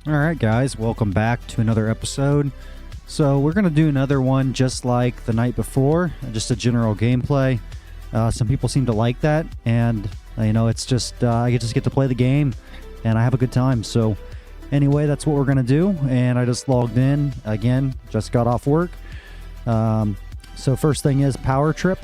Alright guys, welcome back to another episode. So we're going to do another one just like the night before, just a general gameplay. Some people seem to like that, and it's just, I just get to play the game, and I have a good time. So anyway, that's what we're going to do, and I just logged in, again, just got off work. So first thing is power trip.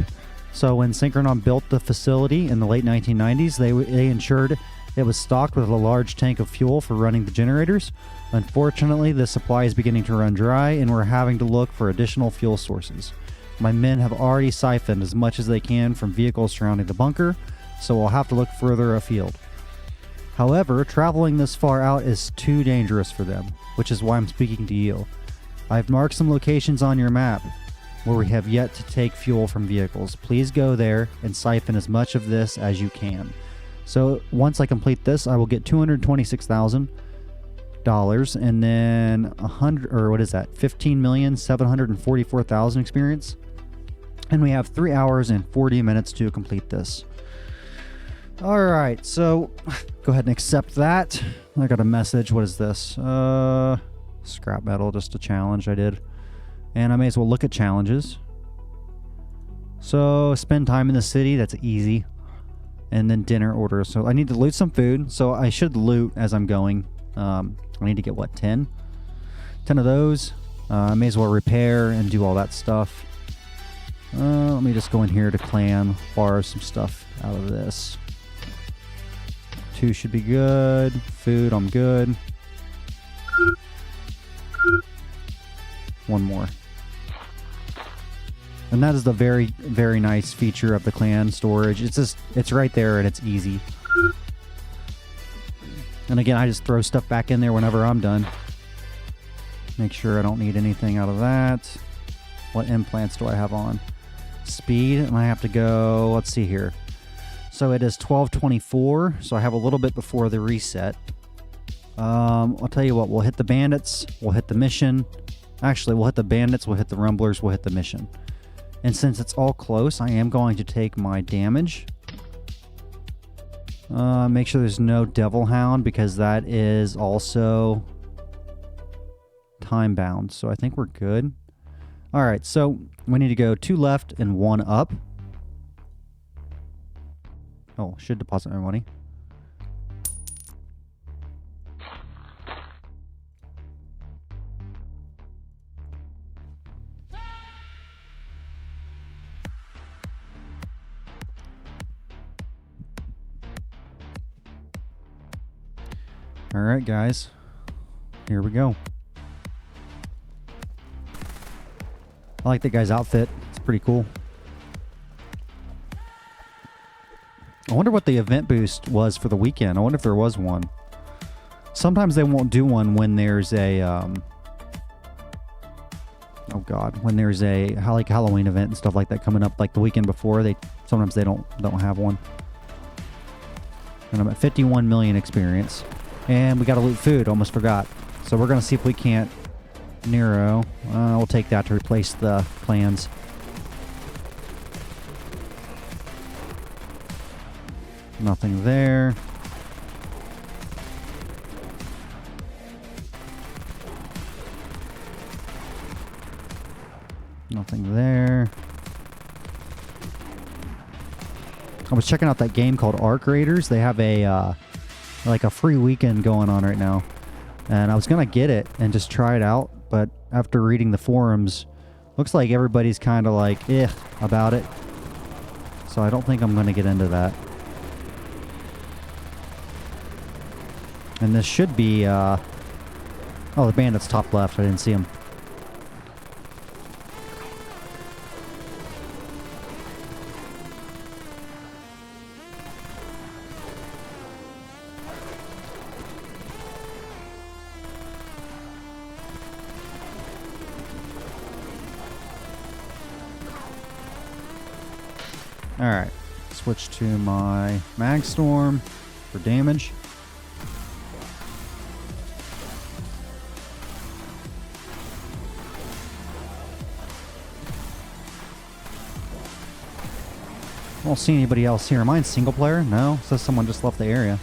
So when Synchronon built the facility in the late 1990s, they ensured it was stocked with a large tank of fuel for running the generators. Unfortunately, the supply is beginning to run dry, and we're having to look for additional fuel sources. My men have already siphoned as much as they can from vehicles surrounding the bunker, so we'll have to look further afield. However, traveling this far out is too dangerous for them, which is why I'm speaking to you. I've marked some locations on your map where we have yet to take fuel from vehicles. Please go there and siphon as much of this as you can. So once I complete this, I will get $226,000 and then 15,744,000 experience. And we have 3 hours and 40 minutes to complete this. All right, so go ahead and accept that. I got a message. What is this? Scrap metal, just a challenge I did. And I may as well look at challenges. So spend time in the city. That's easy. And then dinner order. So I need to loot some food. So I should loot as I'm going. I need to get what, 10? 10 of those. I may as well repair and do all that stuff. Let me just go in here to clan, borrow some stuff out of this. 2 should be good. Food, I'm good. 1 more. And that is the very, very nice feature of the clan storage. It's right there and it's easy. And again, I just throw stuff back in there whenever I'm done. Make sure I don't need anything out of that. What implants do I have on? Speed, and I have to go, let's see here. So it is 12:24, so I have a little bit before the reset. I'll tell you what, we'll hit the bandits, we'll hit the mission. Actually, we'll hit the bandits, we'll hit the rumblers, we'll hit the mission. And since it's all close, I am going to take my damage. Make sure there's no Devil Hound, because that is also time bound. So I think we're good. All right, so we need to go 2 left and 1 up. Oh, should deposit my money. All right, guys, here we go. I like that guy's outfit. It's pretty cool. I wonder what the event boost was for the weekend. I wonder if there was one. Sometimes they won't do one when there's a, oh God, when there's a like Halloween event and stuff like that coming up, like the weekend before. Sometimes they don't have one. And I'm at 51 million experience. And we got to loot food, almost forgot. So we're going to see if we can't Nero. We'll take that to replace the plans. Nothing there. Nothing there. I was checking out that game called Arc Raiders. They have a like a free weekend going on right now, and I was gonna get it and just try it out, but after reading the forums, looks like everybody's kind of like about it, so I don't think I'm gonna get into that. And this should be oh, the bandit's top left. I didn't see him. Alright, switch to my Mag Storm for damage. I don't see anybody else here. Am I in single player? No, it says someone just left the area.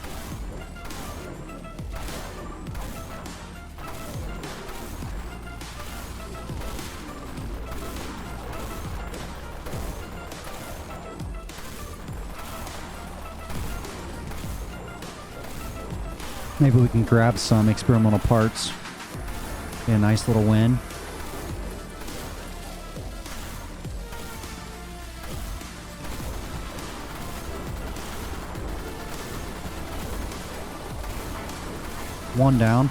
Maybe we can grab some experimental parts. Get a nice little win. One down.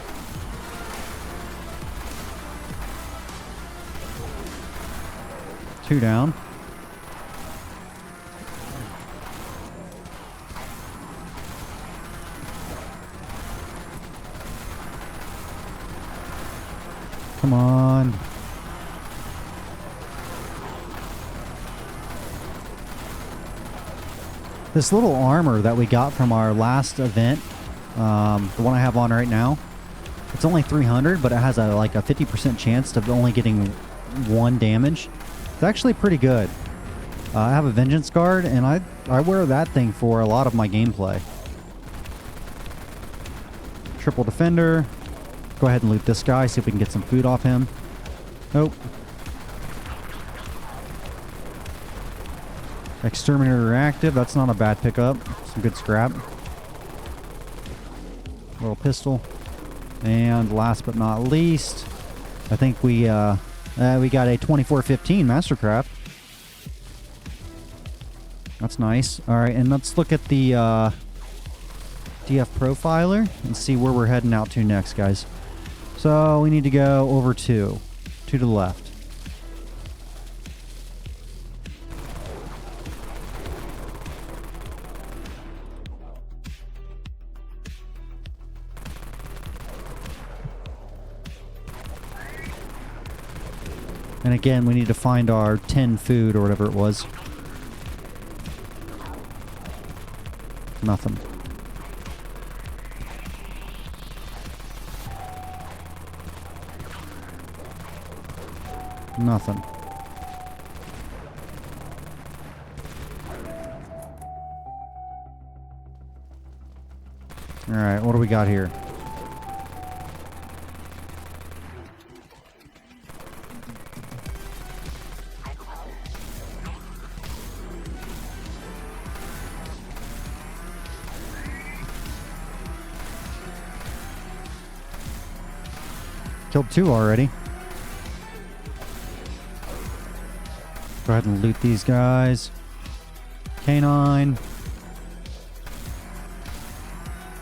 Two down. Come on. This little armor that we got from our last event, the one I have on right now, it's only 300, but it has like a 50% chance of only getting 1 damage. It's actually pretty good. I have a Vengeance Guard, and I wear that thing for a lot of my gameplay. Triple Defender. Go ahead and loot this guy, see if we can get some food off him. Nope. Exterminator active. That's not a bad pickup. Some good scrap. Little pistol. And last but not least, I think we got a 2415 Mastercraft. That's nice. All right, and let's look at the DF Profiler and see where we're heading out to next, guys. So we need to go over two to the left. And again, we need to find our 10 food or whatever it was. Nothing. Nothing. Alright, what do we got here? Killed 2 already. Go ahead and loot these guys. Canine.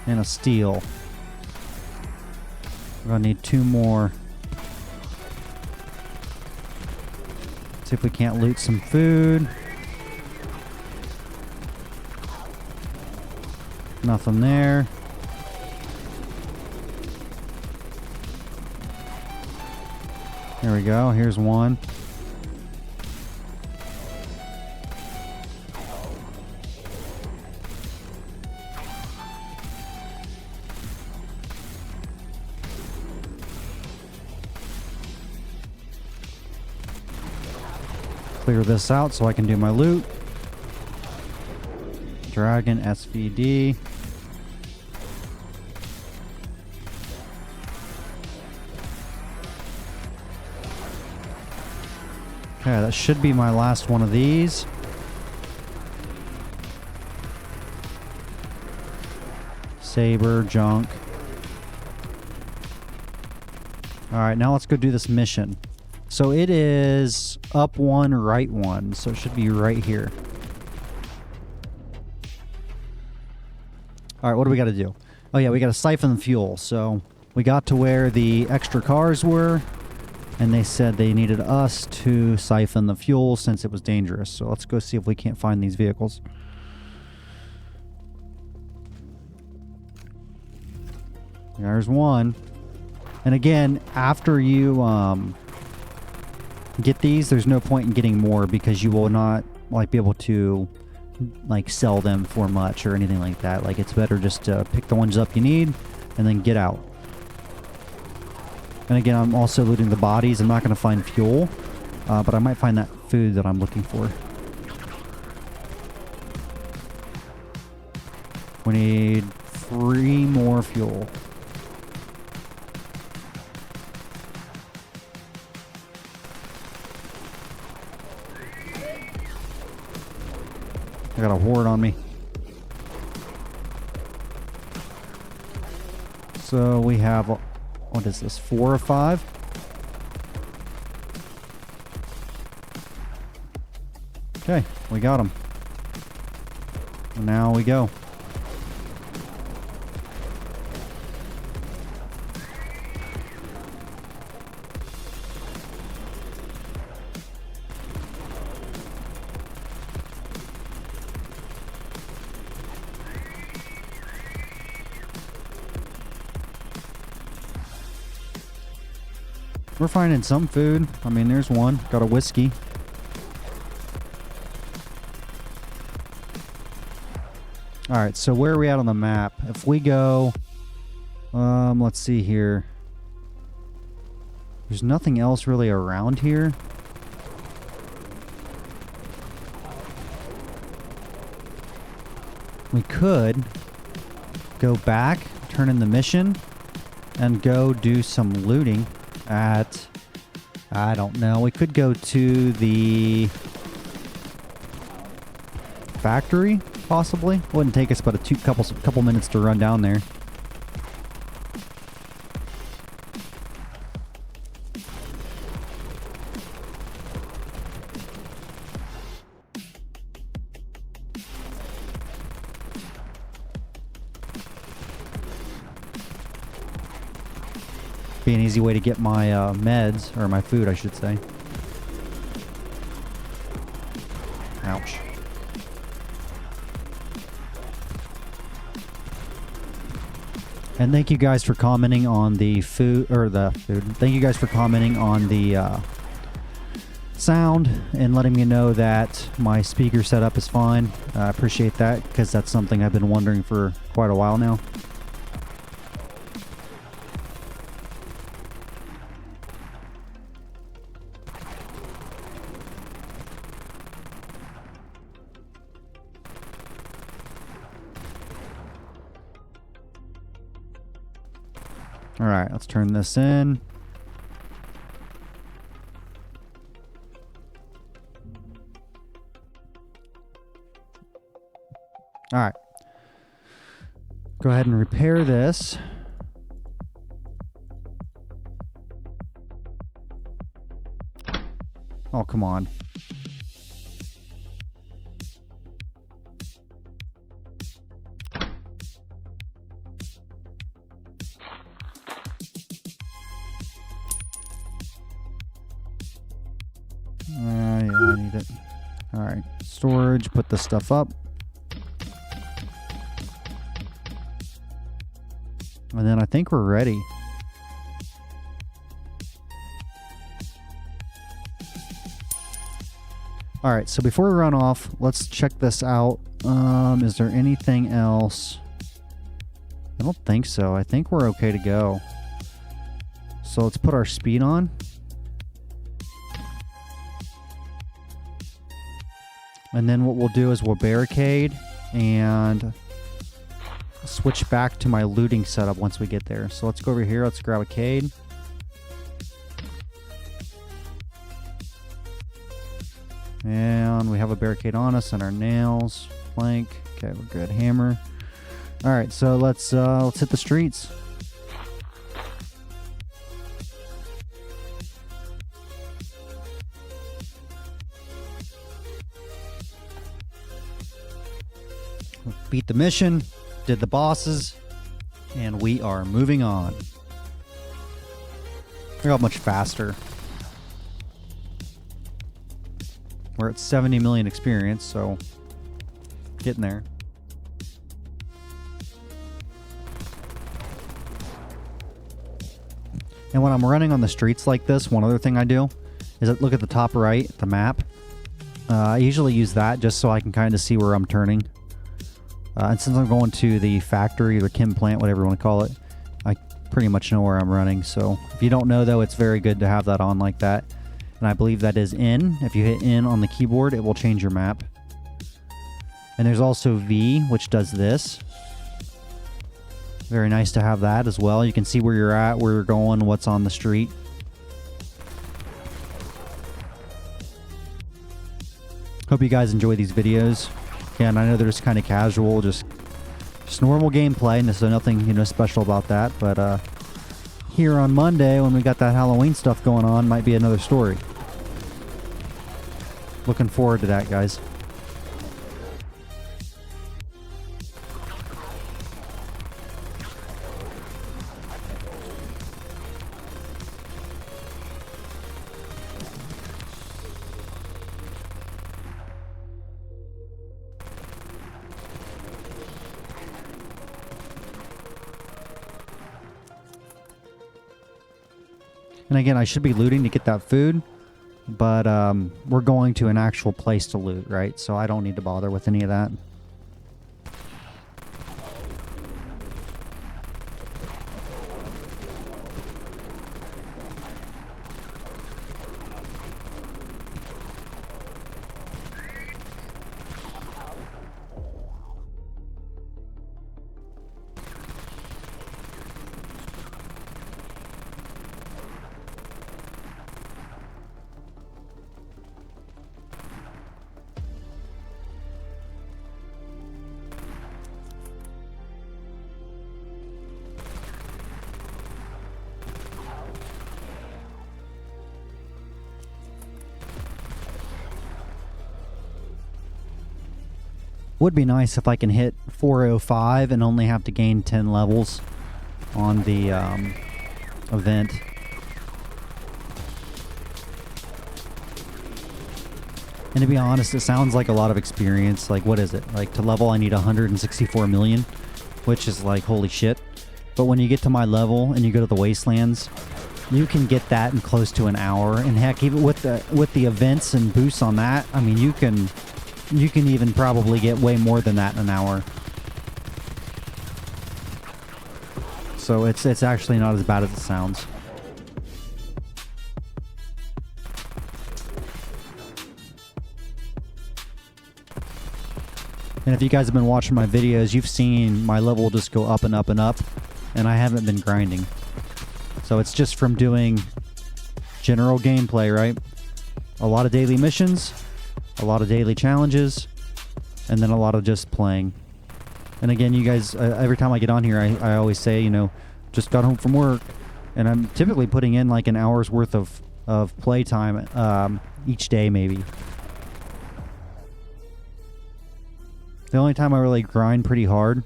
And a steel. We're gonna need 2 more. See if we can't loot some food. Nothing there. There we go. Here's one. Clear this out so I can do my loot. Dragon SVD. Okay, that should be my last one of these. Saber, junk. Alright, now let's go do this mission. So it is up 1, right 1. So it should be right here. Alright, what do we got to do? Oh yeah, we got to siphon the fuel. So we got to where the extra cars were. And they said they needed us to siphon the fuel since it was dangerous. So let's go see if we can't find these vehicles. There's one. And again, after you get these, there's no point in getting more because you will not like be able to like sell them for much or anything like that. Like it's better just to pick the ones up you need and then get out. And again, I'm also looting the bodies. I'm not going to find fuel, but I might find that food that I'm looking for. We need 3 more fuel. I got a horde on me. So we have, what is this, 4 or 5? Okay, we got them. Now we go. We're finding some food. I mean, there's one. Got a whiskey. Alright, so where are we at on the map? If we go... let's see here. There's nothing else really around here. We could go back, turn in the mission, and go do some looting at... I don't know. We could go to the factory, possibly. Wouldn't take us but a couple minutes to run down there. Be an easy way to get my meds, or my food, I should say. Ouch. And thank you guys for commenting on the food, Thank you guys for commenting on the sound and letting me know that my speaker setup is fine. I appreciate that, because that's something I've been wondering for quite a while now. Alright, let's turn this in. Alright. Go ahead and repair this. Oh, come on. Yeah, I need it. Alright, storage, put this stuff up. And then I think we're ready. Alright, so before we run off, let's check this out. Is there anything else? I don't think so. I think we're okay to go. So let's put our speed on. And then what we'll do is we'll barricade and switch back to my looting setup once we get there. So let's go over here. Let's grab a cade. And we have a barricade on us and our nails. Plank. Okay, we're good. Hammer. All right, so let's hit the streets. Beat the mission, did the bosses, and we are moving on. Look how much faster. We're at 70 million experience, so getting there. And when I'm running on the streets like this, one other thing I do is look at the top right, the map. I usually use that just so I can kind of see where I'm turning. And since I'm going to the factory, the chem plant, whatever you want to call it, I pretty much know where I'm running. So if you don't know, though, it's very good to have that on like that. And I believe that is in. If you hit in on the keyboard, it will change your map. And there's also V, which does this. Very nice to have that as well. You can see where you're at, where you're going, what's on the street. Hope you guys enjoy these videos. Yeah, and I know they're just kind of casual, just Just normal gameplay, and there's nothing, you know, special about that. But here on Monday, when we got that Halloween stuff going on, might be another story. Looking forward to that, guys. And again, I should be looting to get that food, but we're going to an actual place to loot, right? So I don't need to bother with any of that. Would be nice if I can hit 405 and only have to gain 10 levels on the event. And to be honest, it sounds like a lot of experience. Like, what is it? Like, to level I need 164 million, which is like, holy shit. But when you get to my level and you go to the wastelands, you can get that in close to an hour. And heck, even with the events and boosts on that, I mean, you can even probably get way more than that in an hour. So it's actually not as bad as it sounds. And if you guys have been watching my videos, you've seen my level just go up and up and up, and I haven't been grinding. So it's just from doing general gameplay, right? A lot of daily missions, a lot of daily challenges, and then a lot of just playing. And again, you guys, every time I get on here, I always say, you know, just got home from work, and I'm typically putting in like an hour's worth of play time each day, maybe. The only time I really grind pretty hard,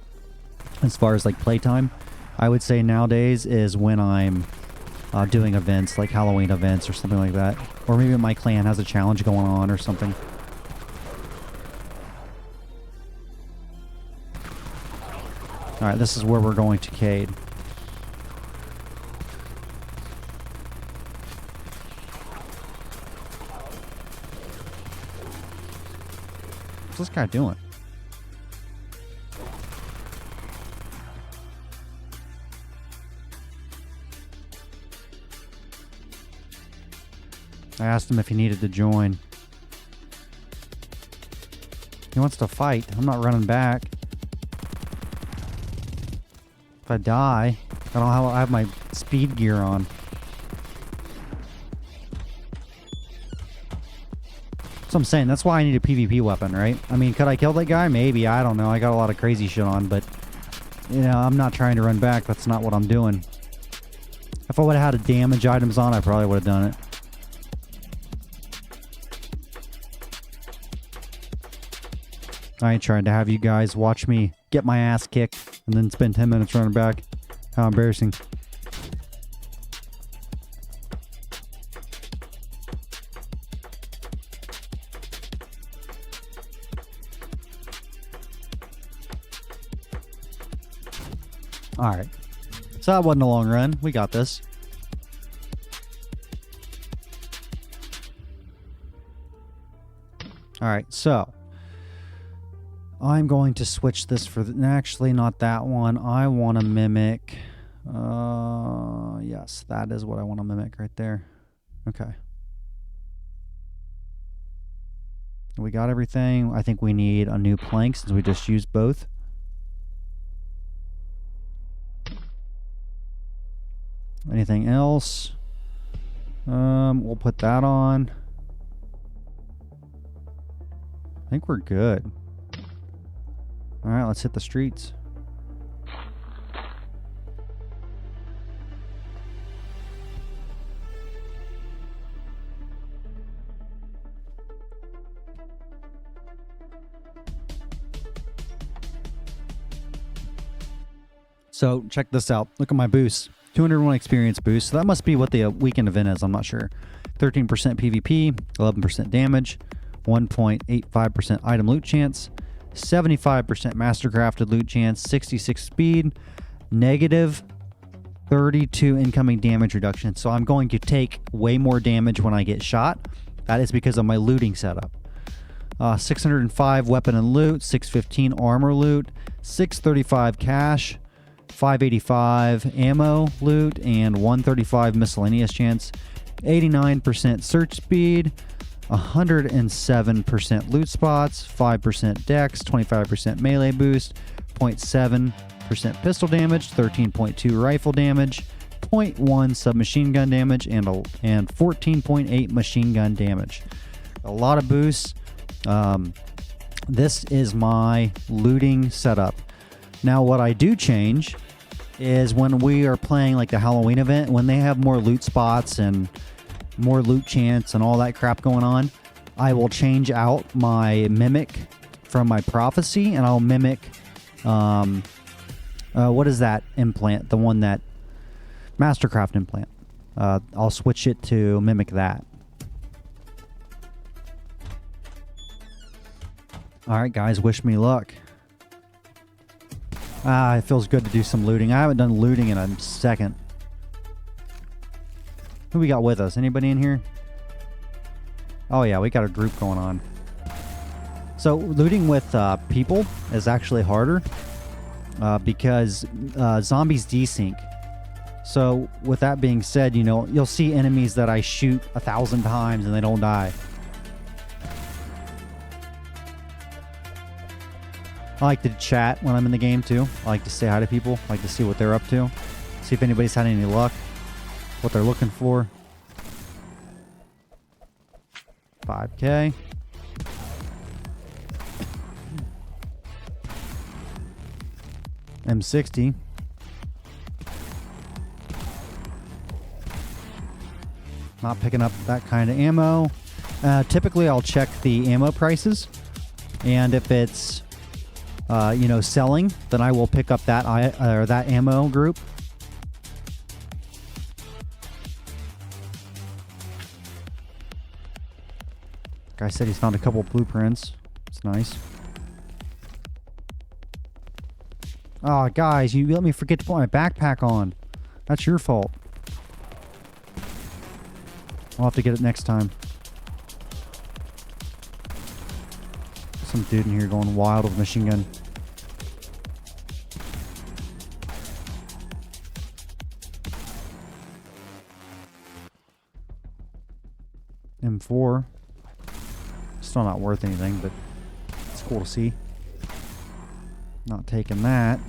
as far as like playtime, I would say nowadays is when I'm doing events, like Halloween events or something like that. Or maybe my clan has a challenge going on or something. Alright, this is where we're going to Cade. What's this guy doing? I asked him if he needed to join. He wants to fight. I'm not running back. If I die, I have my speed gear on. That's what I'm saying. That's why I need a PvP weapon, right? I mean, could I kill that guy? Maybe. I don't know. I got a lot of crazy shit on, but, you know, I'm not trying to run back. That's not what I'm doing. If I would have had a damage items on, I probably would have done it. I ain't trying to have you guys watch me get my ass kicked and then spend 10 minutes running back. How embarrassing. Alright. So that wasn't a long run. We got this. Alright, so I'm going to switch this for actually not that one. I want to mimic. Yes, that is what I want to mimic right there. Okay. We got everything. I think we need a new plank since we just used both. Anything else? We'll put that on. I think we're good. Alright, let's hit the streets. So check this out. Look at my boost. 201 experience boost. So that must be what the weekend event is. I'm not sure. 13% PvP, 11% damage, 1.85% item loot chance, 75% mastercrafted loot chance, 66 speed, negative 32 incoming damage reduction. So I'm going to take way more damage when I get shot. That is because of my looting setup. 605 weapon and loot, 615 armor loot, 635 cash, 585 ammo loot, and 135 miscellaneous chance, 89% search speed, 107% loot spots, 5% dex, 25% melee boost, 0.7% pistol damage, 13.2 rifle damage, 0.1 submachine gun damage, and 14.8 machine gun damage. A lot of boosts. This is my looting setup. Now what I do change is when we are playing like the Halloween event, when they have more loot spots and more loot chance and all that crap going on, I will change out my mimic from my prophecy, and I'll mimic what is that implant, the one that Mastercraft implant. I'll switch it to mimic that. Alright guys, wish me luck. It feels good to do some looting. I haven't done looting in a second. Who we got with us? Anybody in here? Oh yeah, we got a group going on. So looting with people is actually harder because zombies desync. So with that being said, you know, you'll see enemies that I shoot 1,000 times and they don't die. I like to chat when I'm in the game too. I like to say hi to people. I like to see what they're up to. See if anybody's had any luck. What they're looking for. 5K. M60. Not picking up that kind of ammo. Typically I'll check the ammo prices. And if it's you know, selling, then I will pick up that that ammo group. Guy said he's found a couple blueprints. It's nice. Oh, guys, you let me forget to put my backpack on. That's your fault. I'll have to get it next time. Some dude in here going wild with a machine gun. M4. Still not worth anything, but it's cool to see. Not taking that.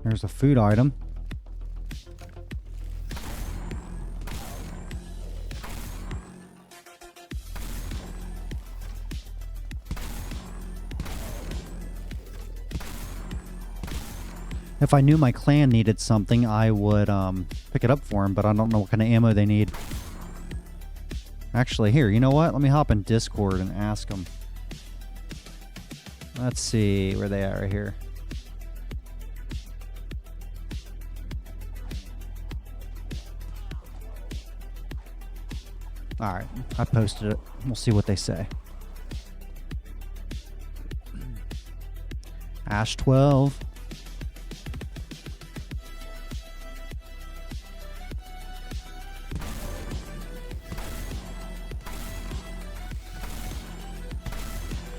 There's a food item. If I knew my clan needed something, I would pick it up for them, but I don't know what kind of ammo they need. Actually, here, you know what? Let me hop in Discord and ask them. Let's see where they are right here. Alright, I posted it. We'll see what they say. Ash 12.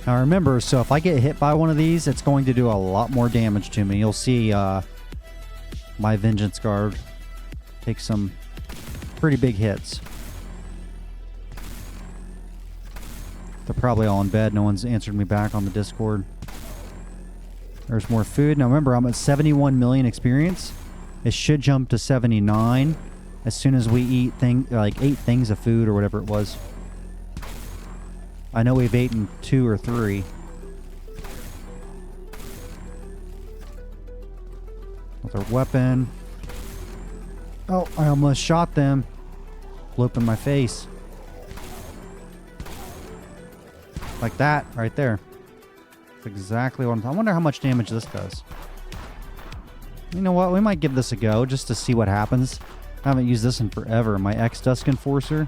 Now remember, so if I get hit by one of these, it's going to do a lot more damage to me. You'll see my Vengeance Guard take some pretty big hits. They're probably all in bed. No one's answered me back on the Discord. There's more food. Now remember, I'm at 71 million experience. It should jump to 79 as soon as we eat like 8 things of food or whatever it was. I know we've eaten 2 or 3. Another weapon. Oh, I almost shot them. Blew up in my face. Like that, right there. That's exactly what I wonder how much damage this does. You know what? We might give this a go just to see what happens. I haven't used this in forever. My X-Dusk Enforcer.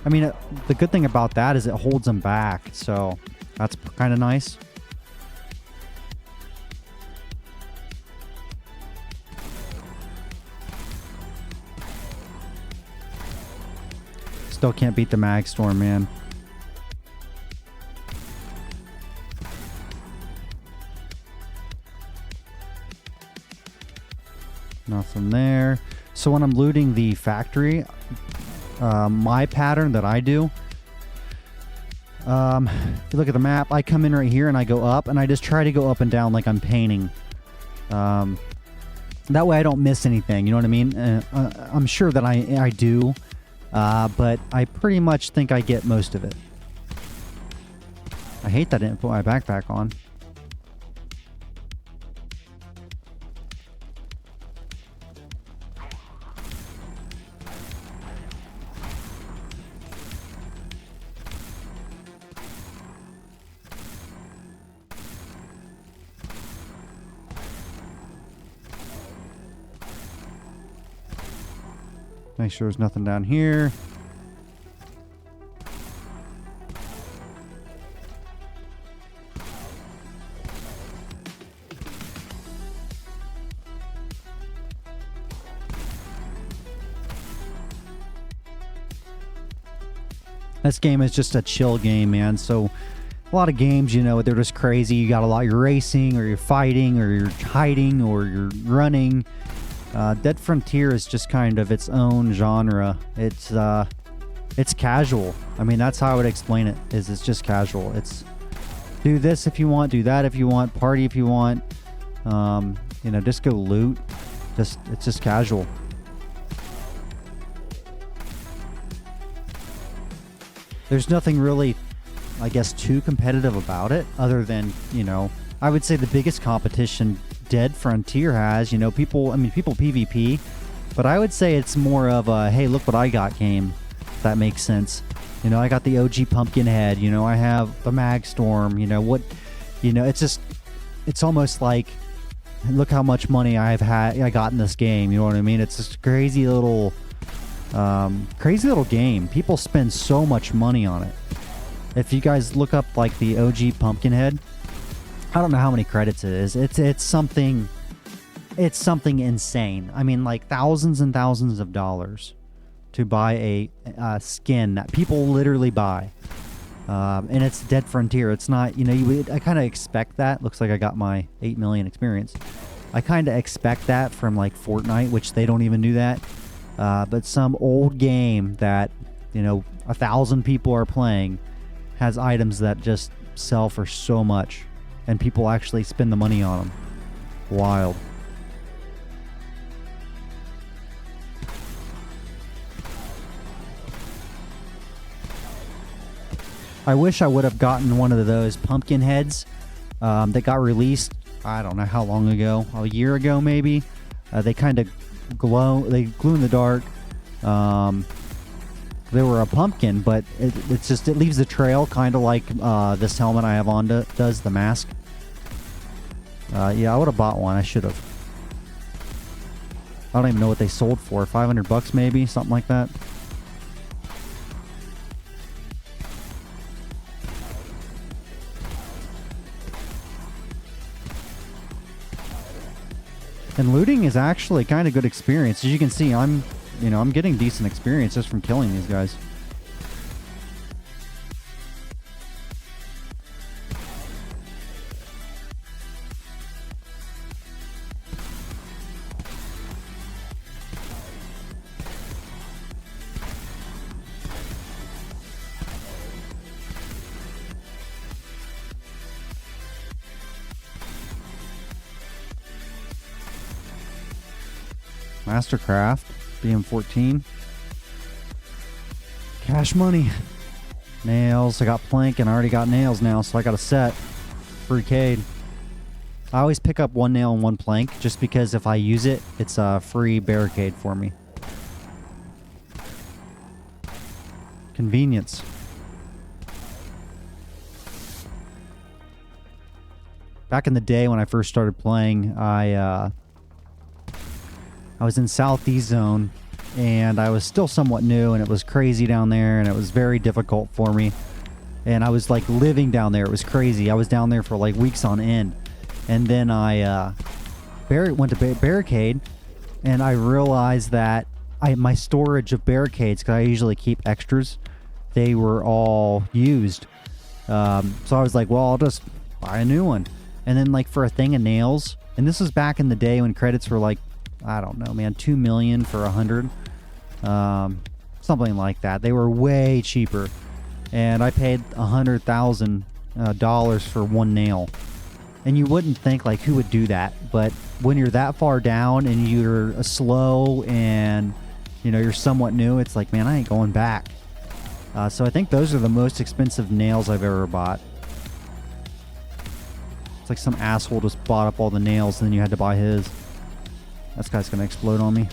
I mean, the good thing about that is it holds them back, so that's kind of nice. Still can't beat the Mag Storm, man. Nothing there. So when I'm looting the factory, my pattern that I do, if you look at the map, I come in right here and I go up, and I just try to go up and down like I'm painting. That way I don't miss anything, you know what I mean? I'm sure that I do, but I pretty much think I get most of it. I hate that I didn't put my backpack on. Make sure there's nothing down here. This game is just a chill game, man. So a lot of games, you know, they're just crazy. You got a lot, you're racing or you're fighting or you're hiding or you're running. Dead Frontier is just kind of its own genre. It's casual. I mean, that's how I would explain it. It's just casual. It's do this if you want, do that if you want, party if you want. You know, just go loot. It's just casual. There's nothing really, I guess, too competitive about it, other than, you know, I would say the biggest competition Dead Frontier has, you know, people PvP, but I would say it's more of a, hey, look what I got game, if that makes sense. You know, I got the OG Pumpkinhead, you know, I have the Mag Storm, you know, it's just, it's almost like, look how much money I got in this game, you know what I mean? It's this crazy little game. People spend so much money on it. If you guys look up like the OG Pumpkinhead, I don't know how many credits it is. It's something insane. I mean, like thousands and thousands of dollars to buy a skin that people literally buy. And it's Dead Frontier. It's not, you know, I kind of expect that. Looks like I got my 8 million experience. I kind of expect that from like Fortnite, which they don't even do that. But some old game that, you know, 1,000 people are playing has items that just sell for so much. And people actually spend the money on them. Wild. I wish I would have gotten one of those pumpkin heads that got released, I don't know how long ago, a year ago maybe. They kind of they glue in the dark. They were a pumpkin, but it leaves the trail, kind of like this helmet I have on does, the mask. Yeah, I would have bought one. I should have. I don't even know what they sold for. $500 maybe, something like that. And looting is actually kind of good experience. As you can see, I'm getting decent experience just from killing these guys. Mastercraft. BM14. Cash money. Nails. I got plank and I already got nails now, so I got a set. Free Cade. I always pick up one nail and one plank just because if I use it, it's a free barricade for me. Convenience. Back in the day when I first started playing, I was in Southeast Zone and I was still somewhat new and it was crazy down there and it was very difficult for me. And I was like living down there. It was crazy. I was down there for like weeks on end. And then I went to barricade and I realized that my storage of barricades, because I usually keep extras, they were all used. So I was like, well, I'll just buy a new one. And then like for a thing of nails, and this was back in the day when credits were like, I don't know, man, 2 million for 100. Something like that. They were way cheaper. And I paid $100,000 for one nail. And you wouldn't think like who would do that, but when you're that far down and you're slow and you know you're somewhat new, it's like, man, I ain't going back. So I think those are the most expensive nails I've ever bought. It's like some asshole just bought up all the nails and then you had to buy his. That guy's gonna explode on me.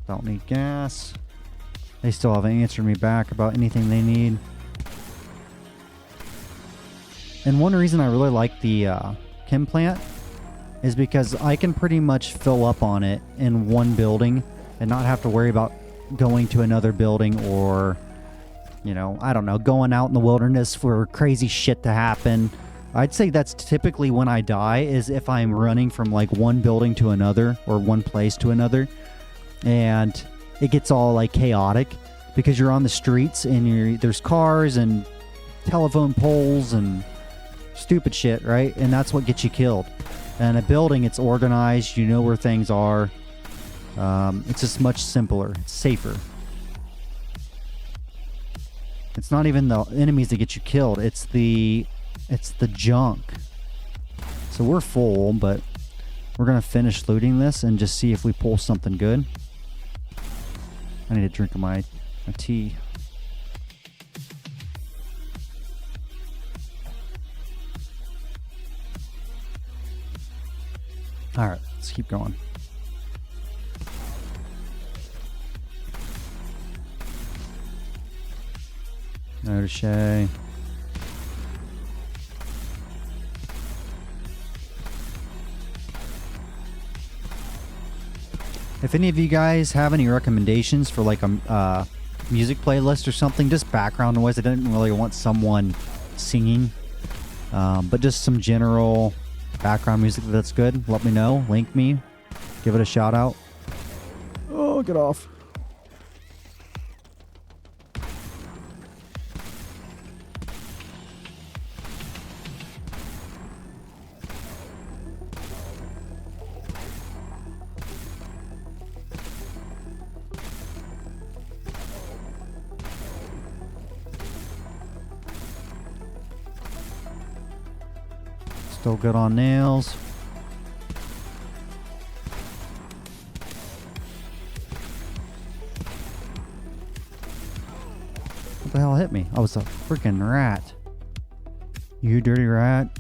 Don't need gas. They still haven't answered me back about anything they need. And one reason I really like the chem plant is because I can pretty much fill up on it in one building and not have to worry about going to another building or, you know, I don't know, going out in the wilderness for crazy shit to happen. I'd say that's typically when I die, is if I'm running from like one building to another or one place to another. And it gets all like chaotic because you're on the streets and there's cars and telephone poles and stupid shit, right? And that's what gets you killed. And a building, it's organized, you know where things are. It's just much simpler. It's safer. It's not even the enemies that get you killed. It's the junk. So we're full, but we're gonna finish looting this and just see if we pull something good. I need a drink of my tea. All right, let's keep going. No Shay. If any of you guys have any recommendations for like a music playlist or something, just background noise. I didn't really want someone singing, but just some general background music that's good. Let me know. Link me. Give it a shout out. Oh, get off. Still good on nails. What the hell hit me? Oh, it's a freaking rat. You dirty rat.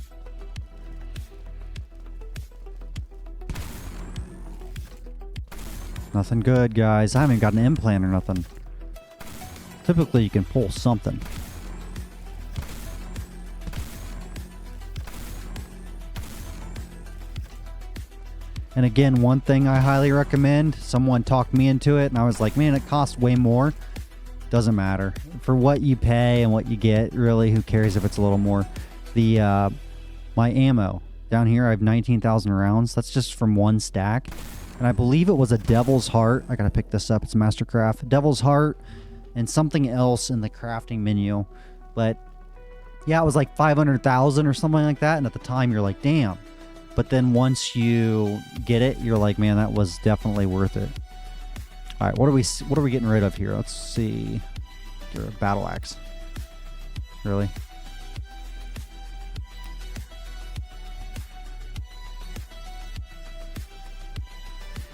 Nothing good, guys. I haven't got an implant or nothing. Typically, you can pull something. And again, one thing I highly recommend, someone talked me into it and I was like, man, it costs way more. Doesn't matter. For what you pay and what you get, really, who cares if it's a little more? My ammo. Down here, I have 19,000 rounds. That's just from one stack. And I believe it was a Devil's Heart. I gotta pick this up. It's Mastercraft. Devil's Heart and something else in the crafting menu. But yeah, it was like 500,000 or something like that. And at the time, you're like, damn. But then once you get it, you're like, man, that was definitely worth it. All right, what are we getting rid of here? Let's see. or a battle axe. Really?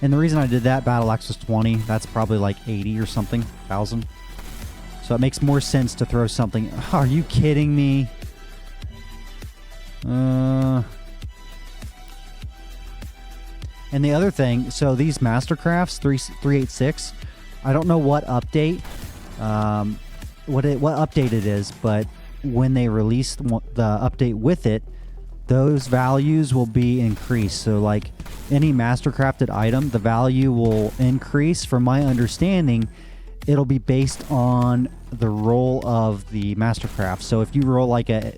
And the reason I did that, battle axe was 20. That's probably like 80 or something, 1,000. So it makes more sense to throw something. Oh, are you kidding me? And the other thing, so these Mastercrafts 386, I don't know what update, what update it is, but when they release the update with it, those values will be increased. So like any Mastercrafted item, the value will increase. From my understanding, it'll be based on the roll of the Mastercraft. So if you roll like you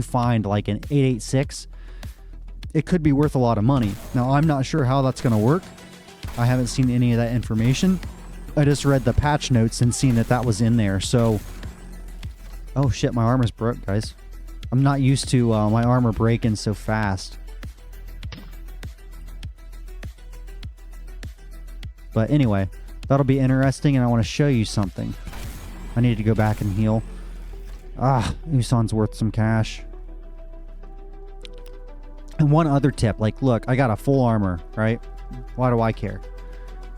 find like an 886, it could be worth a lot of money. Now, I'm not sure how that's going to work. I haven't seen any of that information. I just read the patch notes and seen that was in there. So, oh shit, my armor's broke, guys. I'm not used to my armor breaking so fast. But anyway, that'll be interesting, and I want to show you something. I need to go back and heal. Usan's worth some cash. And one other tip, like, look, I got a full armor, right? Why do I care?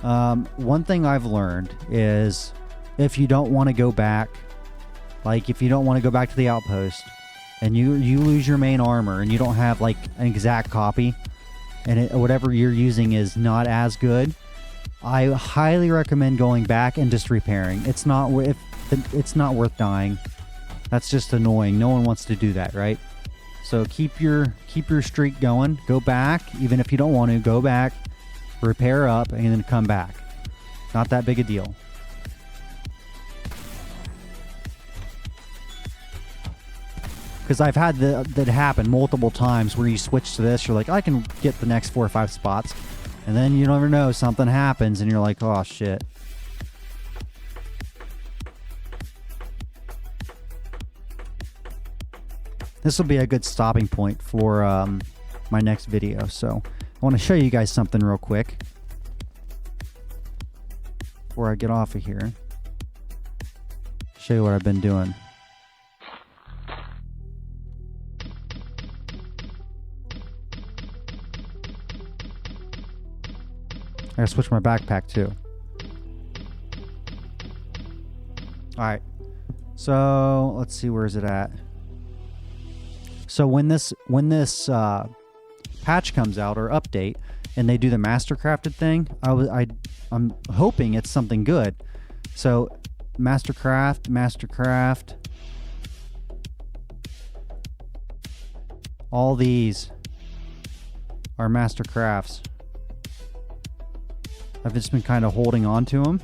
One thing I've learned is if you don't want to go back, like if you don't want to go back to the outpost and you lose your main armor and you don't have like an exact copy and whatever you're using is not as good, I highly recommend going back and just repairing. It's not worth dying. That's just annoying. No one wants to do that, right? So keep your streak going. Go back, even if you don't want to. Go back, repair up, and then come back. Not that big a deal. Because I've had that happen multiple times where you switch to this. You're like, I can get the next 4 or 5 spots. And then you never know, something happens and you're like, oh shit. This will be a good stopping point for my next video. So I want to show you guys something real quick before I get off of here. Show you what I've been doing. I gotta switch my backpack too. Alright. So let's see, where is it at? So when this patch comes out or update and they do the Mastercrafted thing, I'm hoping it's something good. So Mastercraft. All these are Mastercrafts. I've just been kind of holding on to them.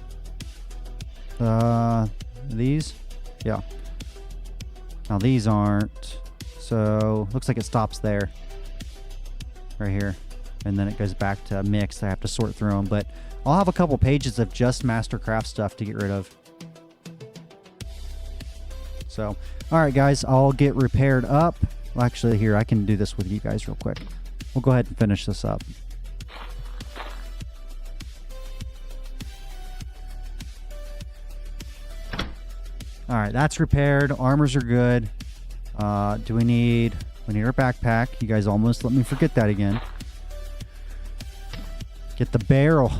These? Yeah. Now these aren't. So, looks like it stops there. Right here. And then it goes back to mixed. I have to sort through them. But I'll have a couple pages of just Mastercraft stuff to get rid of. So, alright guys. I'll get repaired up. Well, actually, here, I can do this with you guys real quick. We'll go ahead and finish this up. Alright, that's repaired. Armors are good. We need our backpack. You guys almost let me forget that again. Get the barrel.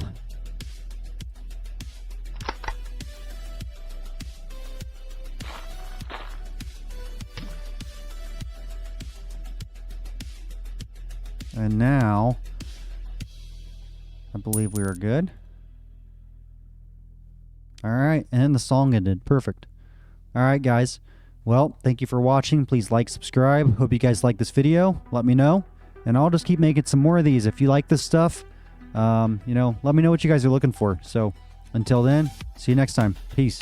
And now, I believe we are good. Alright, and the song ended. Perfect. Alright guys, well, thank you for watching. Please like, subscribe. Hope you guys like this video. Let me know. And I'll just keep making some more of these. If you like this stuff, let me know what you guys are looking for. So, until then, see you next time. Peace.